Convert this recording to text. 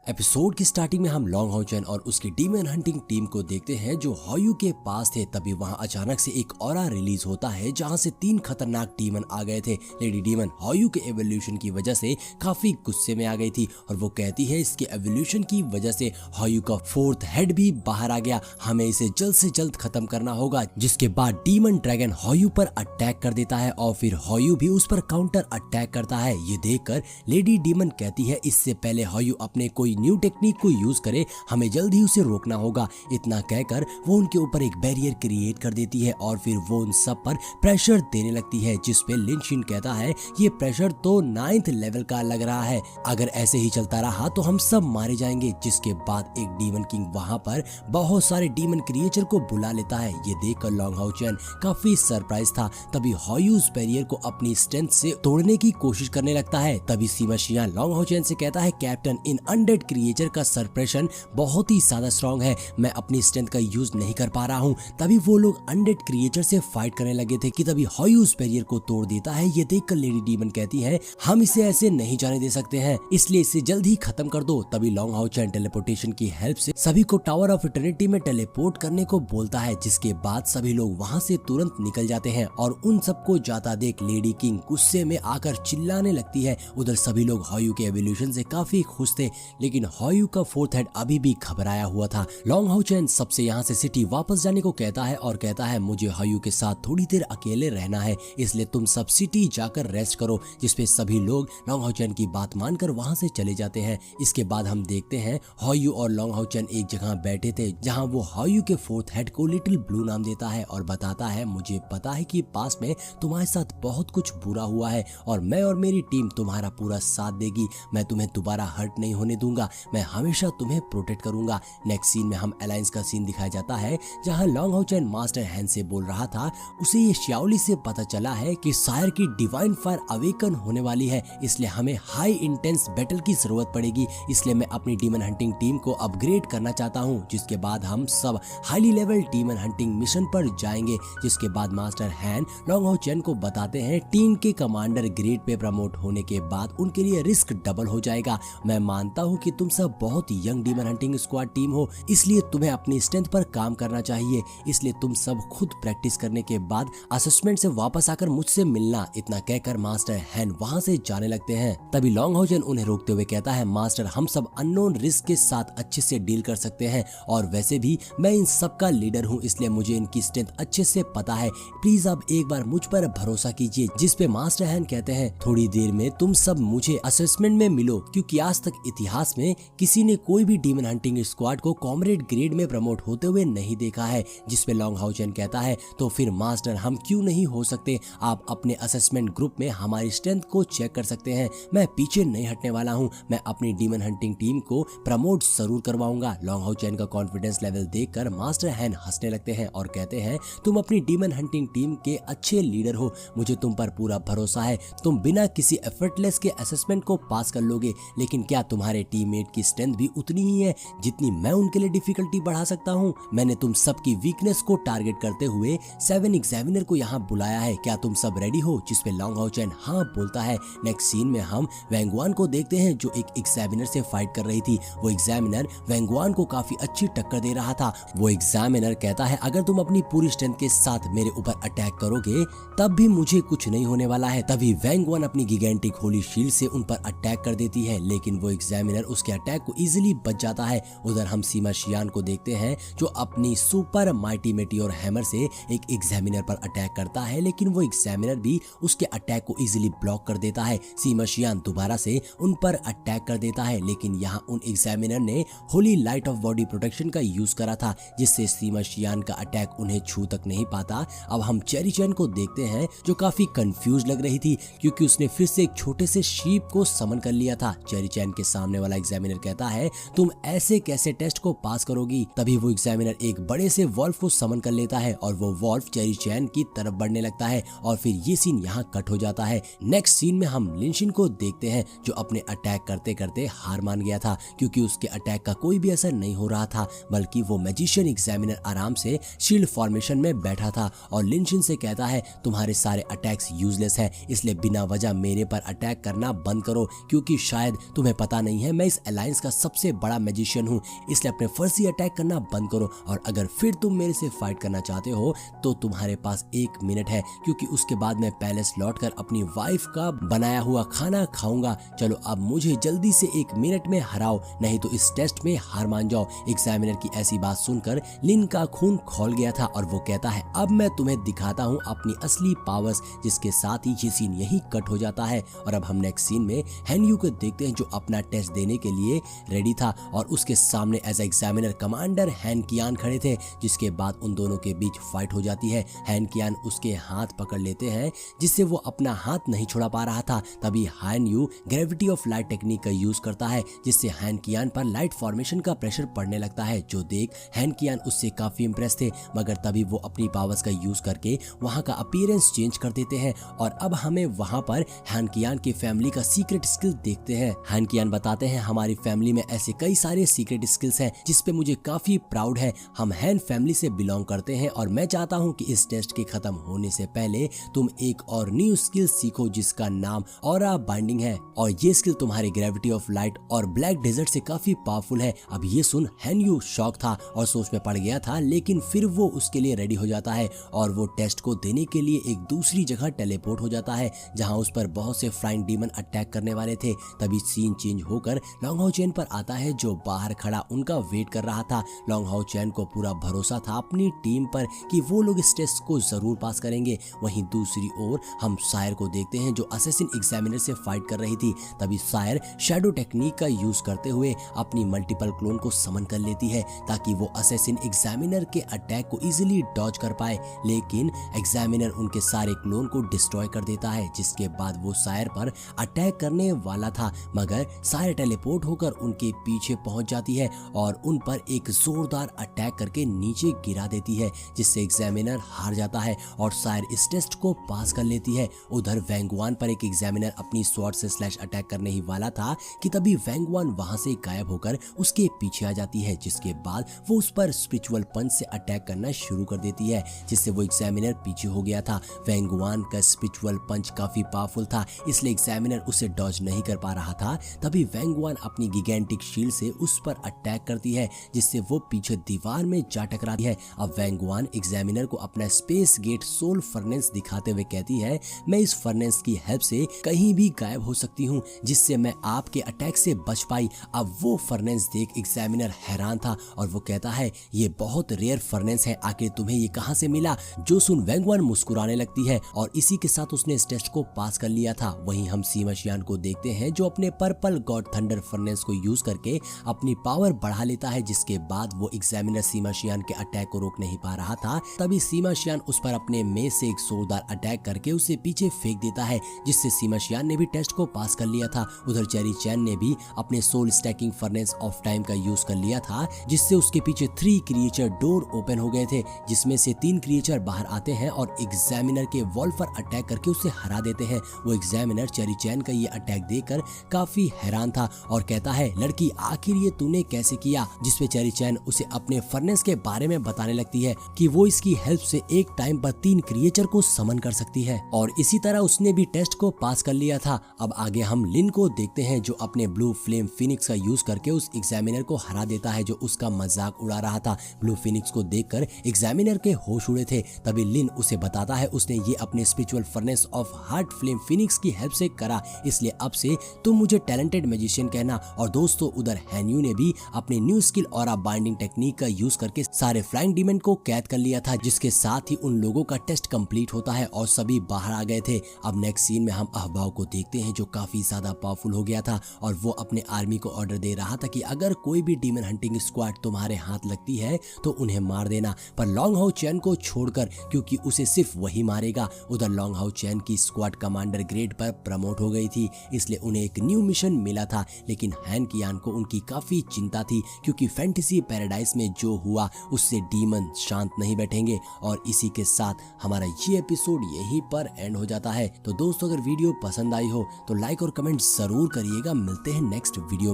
Episode की starting में हम लॉन्ग हाउ चेन और उसकी डीमन हंटिंग टीम को देखते हैं जो हॉयू के पास थे। तभी वहां अचानक से एक ऑरा रिलीज होता है जहां से 3 खतरनाक डीमन आ गए थे। लेडी डीमन हॉयू के एवोल्यूशन की वजह से काफी गुस्से में आ गई थी और वो कहती है इसके एवोल्यूशन की वजह से हॉयू का 4th हेड भी बाहर आ गया, हमें इसे जल्द से जल्द खत्म करना होगा। जिसके बाद डीमन ड्रैगन हॉयू पर अटैक कर देता है और फिर हॉयू भी उस पर काउंटर अटैक करता है। ये देखकर लेडी डीमन कहती है इससे पहले हॉयू अपने कोई न्यू टेक्निक को यूज करे, हमें जल्द ही उसे रोकना होगा। इतना कहकर वो उनके ऊपर एक बैरियर क्रिएट कर देती है और फिर वो उन सब पर प्रेशर देने लगती है, जिस पे लिन शिन कहता है ये प्रेशर तो 9th लेवल का लग रहा है, अगर ऐसे ही चलता रहा तो हम सब मारे जाएंगे। जिसके बाद एक डीमन किंग वहां पर बहुत सारे डीमन क्रिएचर को बुला लेता है। ये देखकर लॉन्ग हाउ चेन काफी सरप्राइज था। तभी हॉयू उस बैरियर को अपनी स्ट्रेंथ से तोड़ने की कोशिश करने लगता है। तभी सीमा शियान लॉन्ग हाउ चेन से कहता है कैप्टन इन अनडेड क्रिएचर का सरप्रेशन बहुत ही ज्यादा स्ट्रॉन्ग है, मैं अपनी स्ट्रेंथ का यूज नहीं कर पा रहा हूँ। तभी वो लोग अनडेड क्रिएचर से फाइट करने लगे थे कि तभी हॉयू उस बैरियर को तोड़ देता है। ये देखकर लेडी डीमन कहती है हम इसे ऐसे नहीं जाने दे सकते हैं, इसलिए इसे जल्द ही खत्म कर दो। तभी लॉन्ग हाउ चैन टेलीपोर्टेशन की हेल्प से सभी को टावर ऑफ इटर्निटी में टेलीपोर्ट करने को बोलता है। जिसके बाद सभी लोग वहां से तुरंत निकल जाते हैं और उन सबको जाता देख लेडी किंग गुस्से में आकर चिल्लाने लगती है। उधर सभी लोग हॉयू के एवोल्यूशन से काफी खुश थे, लेकिन हॉयू का 4th हेड अभी भी घबराया हुआ था। लॉन्ग हाउ चैन सबसे यहाँ से सिटी वापस जाने को कहता है और कहता है मुझे हॉयू के साथ थोड़ी देर अकेले रहना है, इसलिए तुम सब सिटी जाकर रेस्ट करो। जिसपे सभी लोग लॉन्ग हाउ चैन की बात मानकर वहां से चले जाते हैं। इसके बाद हम देखते हैं हॉयू और लॉन्ग हाउ चैन एक जगह बैठे थे जहाँ वो हॉयू के 4th हेड को लिटिल ब्लू नाम देता है और बताता है मुझे पता है कि पास्ट में तुम्हारे साथ बहुत कुछ बुरा हुआ है और मैं और मेरी टीम तुम्हारा पूरा साथ देगी, मैं तुम्हें दोबारा हर्ट नहीं होने दूंगा, मैं हमेशा तुम्हें प्रोटेक्ट करूंगा। नेक्स्ट सीन में हम अलायंस का सीन दिखाया जाता है जहां लॉन्ग हाउ चैन मास्टर हैन से बोल रहा था उसे ये श्याओली से पता चला है कि सायर की डिवाइन फायर अवेकन होने वाली है, इसलिए हमें हाई इंटेंस बैटल की जरूरत पड़ेगी, इसलिए मैं अपनी डीमन हंटिंग टीम को अपग्रेड करना चाहता हूं। जिसके बाद हम सब highly level demon hunting mission पर जाएंगे। जिसके बाद मास्टर हैन लॉन्ग हाउ चैन को बताते हैं टीम के कमांडर ग्रेड पे प्रमोट होने के बाद उनके लिए रिस्क डबल हो जाएगा। मैं मानता हूं कि तुम सब बहुत young demon hunting squad team हो, इसलिए तुम्हें अपनी स्ट्रेंथ पर काम करना चाहिए, इसलिए तुम सब खुद प्रैक्टिस करने के बाद असेसमेंट से वापस आकर मुझसे मिलना। इतना कहकर मास्टर हैन वहां से जाने लगते हैं। तभी लॉन्ग हाउ चैन उन्हें रोकते हुए कहता है मास्टर हम सब अननोन रिस्क के साथ अच्छे से डील कर सकते हैं और वैसे भी मैं इन सब का लीडर हूँ, इसलिए मुझे इनकी स्ट्रेंथ अच्छे से पता है, प्लीज आप एक बार मुझ पर भरोसा कीजिए। जिसपे मास्टर हैन कहते हैं थोड़ी देर में तुम सब मुझे असेसमेंट में मिलो, क्योंकि आज तक इतिहास में किसी ने कोई भी डीमन हंटिंग स्क्वाड को कॉमरेड ग्रेड में प्रमोट होते हुए नहीं देखा है। जिसपे लॉन्ग हाउ चैन कहता है तो फिर मास्टर हम क्यों नहीं हो सकते, आप अपने असेसमेंट ग्रुप में हमारी स्ट्रेंथ को चेक कर सकते हैं, मैं पीछे नहीं हटने वाला हूँ, मैं अपनी डीमन हंटिंग टीम को प्रमोट जरूर करवाऊंगा। लॉन्ग हाउ चैन का कॉन्फिडेंस लेवल देखकर मास्टर हैन हंसने लगते हैं और कहते हैं तुम अपनी डीमन हंटिंग टीम के अच्छे लीडर हो, मुझे तुम पर पूरा भरोसा है, तुम बिना किसी एफर्टलेस के असेसमेंट को पास कर लोगे। लेकिन क्या तुम्हारे टीममेट की स्ट्रेंथ भी उतनी ही है जितनी मैं उनके लिए डिफिकल्टी बढ़ा सकता हूँ? मैंने तुम सबकी वीकनेस को टारगेट करते हुए 7 एग्जामिनर को यहाँ बुलाया है, क्या तुम सब रेडी हो? जिसपे लॉन्ग हाउ चैन हाँ बोलता है। नेक्स्ट सीन में हम वेंगुआन को देखते हैं जो एक एग्जामिनर से फाइट कर रही थी। वो एग्जामिनर वेंगुआन को काफी अच्छी टक्कर दे रहा था। वो एग्जामिनर कहता है अगर तुम अपनी पूरी स्ट्रेंथ के साथ मेरे ऊपर अटैक करोगे तब भी मुझे कुछ नहीं होने वाला है। तभी वेंगुआन अपनी गिगेंटिक होली शील्ड से उन पर अटैक कर देती है, लेकिन वो एग्जामिनर उसके अटैक को इजीली बच जाता है। उधर हम सीमा शियान को देखते हैं जो अपनी सुपर माइटी मेटियोर हैमर से एक एग्जामिनर पर अटैक करता है, लेकिन वो एग्जामिनर भी उसके अटैक को इजीली ब्लॉक कर देता है। सीमा शियान दोबारा से उन पर अटैक कर देता है, लेकिन यहाँ उन एग्जामिनर ने Holi light of body protection का यूज करा था, जिससे सीमा शियान का अटैक उन्हें छू तक नहीं पाता। अब हम चेरी चैन को देखते हैं जो काफी कंफ्यूज लग रही थी क्योंकि उसने फिर से एक छोटे से शीप को समन कर लिया था। चेरी चैन के सामने वाला एग्जामिनर कहता है तुम ऐसे कैसे टेस्ट को पास करोगी? तभी वो एग्जामिनर एक बड़े से वॉल्फ को समन कर लेता है और वो वॉल्फ चेरी चैन की तरफ बढ़ने लगता है और फिर ये सीन यहाँ कट हो जाता है। नेक्स्ट सीन में हम लिन शिन को देखते हैं जो अपने अटैक करते करते हार मान गया था क्योंकि उसके अटैक का कोई भी असर नहीं हो रहा था, बल्कि वो मैजिशियन एग्जामिनर आराम से शील्ड फॉर्मेशन में बैठा था और लिन शिन से कहता है तुम्हारे सारे अटैक्स यूजलेस है, इसलिए बिना वजह मेरे पर अटैक करना बंद करो, क्योंकि शायद तुम्हें पता नहीं है मैं इस इस अलायंस का सबसे बड़ा मैजिशियन हूँ, इसलिए अपने फर्जी अटैक करना बंद करो और अगर फिर तुम मेरे से फाइट करना चाहते हो तो तुम्हारे पास 1 मिनट है, क्योंकि उसके बाद मैं पैलेस लौटकर अपनी वाइफ का बनाया हुआ खाना खाऊंगा। चलो अब मुझे जल्दी से 1 मिनट में हराओ, नहीं तो इस टेस्ट में हार मान जाओ। एग्जामिनर की ऐसी बात सुनकर लिन का खून खौल गया था और वो कहता है अब मैं तुम्हें दिखाता हूँ अपनी असली पावर्स, जिसके साथ ही ये सीन यही कट हो जाता है। और अब हम नेक्स्ट सीन में हैन्यू को देखते हैं जो अपना टेस्ट देने के लिए रेडी था और उसके सामने एज एग्जामिनर कमांडर हैन कियान खड़े थे, जिसके बाद उन दोनों के बीच फाइट हो जाती है। हैन कियान उसके हाथ पकड़ लेते हैं जिससे वो अपना हाथ नहीं छुड़ा पा रहा था। तभी हैन्यू ग्रेविटी ऑफ लाइट टेक्निक का यूज करता है, जिससे हैन कियान पर लाइट फॉर्मेशन का प्रेशर पड़ने लगता है, जो देख हैन कियान उससे काफी इंप्रेस थे। मगर तभी वो अपनी पावर्स का यूज करके वहां का अपीयरेंस चेंज कर देते हैं और अब हमें वहां पर हैन कियान की फैमिली का सीक्रेट स्किल देखते हैं। हैन कियान बताते हैं हमारी फैमिली में ऐसे कई सारे सीक्रेट स्किल्स हैं जिसपे मुझे काफी प्राउड है। हम हैन फैमिली से बिलोंग करते हैं और मैं चाहता हूं कि इस टेस्ट के खत्म होने से पहले तुम एक और न्यू स्किल सीखो जिसका नाम ऑरा बाइंडिंग है, और ये स्किल तुम्हारी ग्रेविटी ऑफ लाइट और ब्लैक डेजर्ट से काफी पावरफुल है। अब ये सुन हैन्यू शॉक था और सोच में पड़ गया था, लेकिन फिर वो उसके लिए रेडी हो जाता है और वो टेस्ट को देने के लिए एक दूसरी जगह टेलीपोर्ट हो जाता है जहां उस पर बहुत से फ्लाइंग डीमन अटैक करने वाले थे। तभी सीन चेंज होकर लॉन्ग हाउ चैन पर आता है जो बाहर खड़ा उनका वेट कर रहा था। लॉन्ग हाउ चैन को पूरा भरोसा था अपनी टीम पर कि वो लोग इस टेस्ट को जरूर पास करेंगे। वहीं दूसरी ओर हम सायर को देखते हैं जो असैसिन एग्जामिनर से फाइट कर रही थी। तभी सायर शैडो टेक्निक का यूज करते हुए अपनी मल्टीपल क्लोन को समन कर लेती है ताकि वो असैसिन एग्जामिनर के अटैक को इजीली डॉज कर पाए, लेकिन एग्जामिनर उनके सारे क्लोन को डिस्ट्रॉय कर देता है, जिसके बाद वो सायर पर अटैक करने वाला था मगर सायर टेलीपोर्ट होकर उनके पीछे पहुंच जाती है और उन पर एक जोरदार अटैक करके नीचे गिरा देती है, जिससे एग्जामिनर हार जाता है और सायर इस टेस्ट को पास कर लेती है। उधर वैंगवान पर एक एग्जामिनर अपनी स्वॉर्ड से स्लैश अटैक करने ही वाला था कि तभी वैंगवान वहां से गायब होकर उसके पीछे आ जाती है, जिसके बाद वो उस पर स्पिरिचुअल पंच से अटैक करना शुरू कर देती है, जिससे वो एग्जामिनर पीछे हो गया था। वैंगवान का स्पिरिचुअल पंच काफी पावरफुल था, इसलिए एग्जामिनर उसे डॉज नहीं कर पा रहा था। तभी वैंगवान अपनी गिगेंटिक शील्ड से उस पर अटैक करती है, जिससे वो पीछे दीवार में जा टकराती है। अब वैंगवान एग्जामिनर को अपना स्पेस गेट सोल फर्नेस दिखाते हुए कहती है मैं इस फर्नेस की हेल्प से कहीं भी गायब हो सकती हूँ, जिससे मैं आपके अटैक से बच पाई। अब वो फर्नेस देख एग्जामिनर हैरान था और वो कहता है ये बहुत रेयर फर्नेस है, आखिर तुम्हें ये कहां से मिला। जो सुन वैंगवान मुस्कुराने लगती है और इसी के साथ उसने इस टेस्ट को पास कर लिया था। वहीं हम सीमा शियान को देखते हैं जो अपने पर्पल गॉड थंडर फर्नेस को यूज करके अपनी पावर बढ़ा लेता है, जिसके बाद वो एग्जामिनर सीमा शियान के अटैक को रोक नहीं पा रहा था। तभी सीमा शियान उस पर अपने मेज से एक जोरदार अटैक करके उसे पीछे फेंक देता है, जिससे सीमा शियान ने भी टेस्ट को पास कर लिया था। उधर चेरी चैन ने भी अपने soul stacking furnace of time का यूज कर लिया था, जिससे उसके पीछे 3 क्रिएचर डोर ओपन हो गए थे, जिसमें से 3 क्रिएचर बाहर आते हैं और एग्जामिनर के वॉल पर अटैक करके उसे हरा देते हैं। वो एग्जामिनर चेरी चैन का ये अटैक देखकर काफी हैरान था और कहता है लड़की आखिर ये तूने कैसे किया, जिसपे चेरी चैन उसे अपने फर्नेस के बारे में बताने लगती है कि वो इसकी हेल्प से एक टाइम पर 3 क्रिएचर को समन कर सकती है और इसी तरह उसने भी टेस्ट को पास कर लिया था। अब आगे हम लिन को देखते हैं जो अपने ब्लू फ्लेम फिनिक्स का यूज करके उस एग्जामिनर को हरा देता है जो उसका मजाक उड़ा रहा था। ब्लू फिनिक्स को देखकर एग्जामिनर के होश उड़े थे। तभी लिन उसे बताता है उसने ये अपने spiritual furnace of heart flame Phoenix की हेल्प से करा, इसलिए अब से तुम मुझे टैलेंटेड मैजिशियन कहना। और दोस्तों उधर हैन्यू ने भी अपने new skill aura binding technique का यूज करके सारे फ्लाइंग डीमन को कैद कर लिया था, जिसके साथ ही उन लोगों का टेस्ट कंप्लीट होता है और सभी बाहर आ गए थे। अब नेक्स्ट सीन में हम अहबाव को देखते हैं जो काफी ज्यादा पावरफुल हो गया था और वो अपने आर्मी को ऑर्डर दे रहा था कि अगर कोई भी डीमन हंटिंग स्क्वाड तुम्हारे हाथ लगती है तो उन्हें मार देना, पर लॉन्ग हाउ चैन को छोड़कर, क्योंकि उसे सिर्फ वही मारेगा। उधर लॉन्ग हाउ चैन की स्क्वाड कमांडर ग्रेड पर प्रमोट हो गई थी, इसलिए उन्हें एक न्यू मिशन मिला था, लेकिन हैन कियान को उनकी काफी चिंता थी क्योंकि फैंटेसी पैराडाइज में जो हुआ उससे डीमन शांत नहीं बैठेंगे। और इसी के साथ हमारा ये एपिसोड यहीं पर एंड हो जाता है। तो दोस्तों अगर वीडियो पसंद आई हो तो लाइक और कमेंट जरूर करिएगा। मिलते हैं नेक्स्ट वीडियो में।